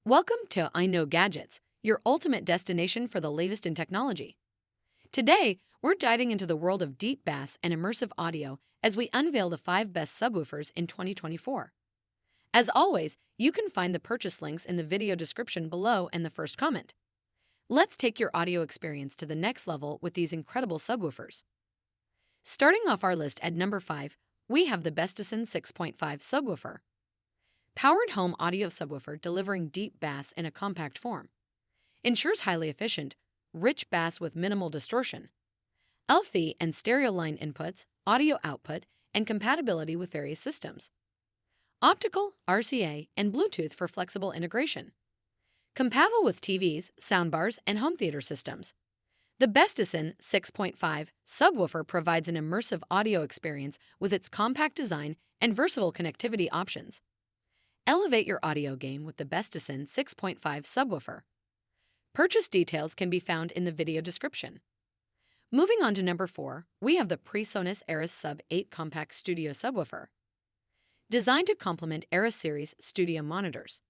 Welcome to I Know Gadgets, your ultimate destination for the latest in technology. Today, we're diving into the world of deep bass and immersive audio as we unveil the 5 best subwoofers in 2024. As always, you can find the purchase links in the video description below and the first comment. Let's take your audio experience to the next level with these incredible subwoofers. Starting off our list at number 5, we have the BESTISAN 6.5 subwoofer. Powered home audio subwoofer delivering deep bass in a compact form. Ensures highly efficient, rich bass with minimal distortion. LFE and stereo line inputs, audio output, and compatibility with various systems. Optical, RCA, and Bluetooth for flexible integration. Compatible with TVs, soundbars, and home theater systems. The BESTISAN 6.5 subwoofer provides an immersive audio experience with its compact design and versatile connectivity options. Elevate your audio game with the BESTISAN 6.5 subwoofer. Purchase details can be found in the video description. Moving on to number 4, we have the PreSonus Eris Sub 8 Compact Studio Subwoofer. Designed to complement Eris series studio monitors.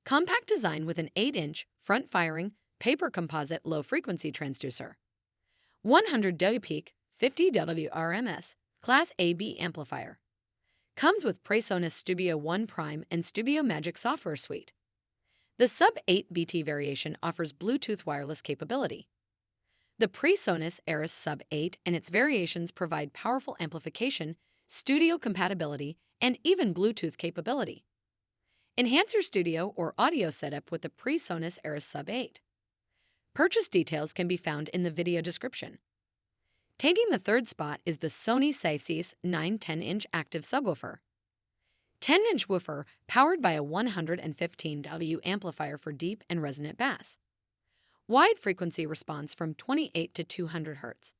Compact design with an 8-inch, front-firing, paper composite low-frequency transducer. 100 W peak, 50 W RMS, Class AB amplifier. Comes with PreSonus Studio One Prime and Studio Magic software suite. The Sub 8 BT variation offers Bluetooth wireless capability. The PreSonus Eris Sub 8 and its variations provide powerful amplification, studio compatibility, and even Bluetooth capability. Enhance your studio or audio setup with the PreSonus Eris Sub 8. Purchase details can be found in the video description. Taking the third spot is the Sony Subwoofers 9 10-inch active subwoofer. 10-inch woofer powered by a 115 W amplifier for deep and resonant bass. Wide frequency response from 28 to 200 Hz.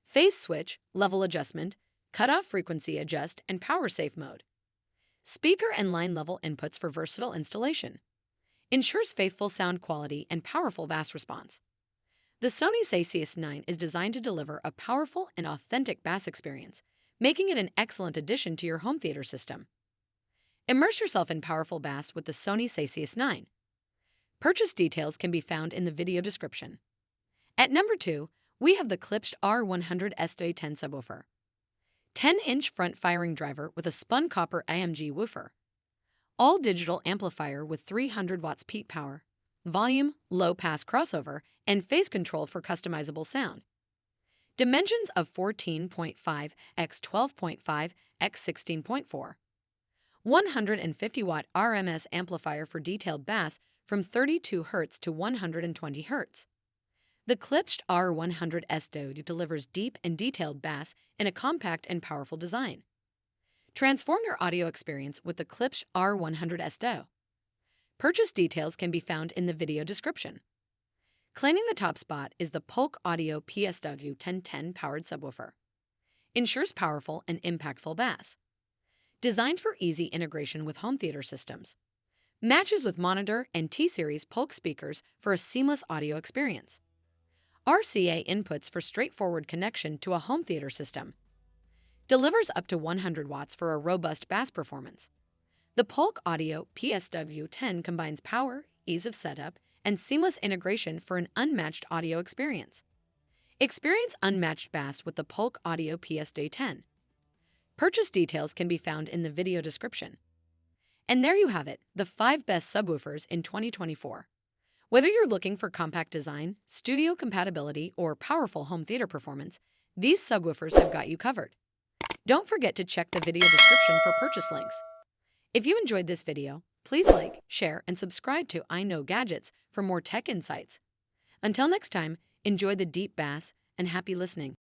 Phase switch, level adjustment, cutoff frequency adjust, and power safe mode. Speaker and line level inputs for versatile installation. Ensures faithful sound quality and powerful bass response. The Sony Subwoofers 9 is designed to deliver a powerful and authentic bass experience, making it an excellent addition to your home theater system. Immerse yourself in powerful bass with the Sony Subwoofers 9. Purchase details can be found in the video description. At number 2, we have the Klipsch R100 SD10 subwoofer. 10-inch front-firing driver with a spun copper AMG woofer. All-digital amplifier with 300 watts peak power. Volume, low-pass crossover, and phase control for customizable sound. Dimensions of 14.5 x 12.5 x 16.4. 150-watt RMS amplifier for detailed bass from 32 Hz to 120 Hz. The Klipsch R100 SD delivers deep and detailed bass in a compact and powerful design. Transform your audio experience with the Klipsch R100 SD. Purchase details can be found in the video description. Claiming the top spot is the Polk Audio PSW 1010 powered subwoofer. Ensures powerful and impactful bass. Designed for easy integration with home theater systems. Matches with monitor and T-Series Polk speakers for a seamless audio experience. RCA inputs for straightforward connection to a home theater system. Delivers up to 100 watts for a robust bass performance. The Polk Audio PSW 10 combines power, ease of setup, and seamless integration for an unmatched audio experience. Experience unmatched bass with the Polk Audio PSW 10. Purchase details can be found in the video description. And there you have it, the 5 best subwoofers in 2024. Whether you're looking for compact design, studio compatibility, or powerful home theater performance, these subwoofers have got you covered. Don't forget to check the video description for purchase links. If you enjoyed this video, please like, share, and subscribe to I Know Gadgets for more tech insights. Until next time, enjoy the deep bass and happy listening.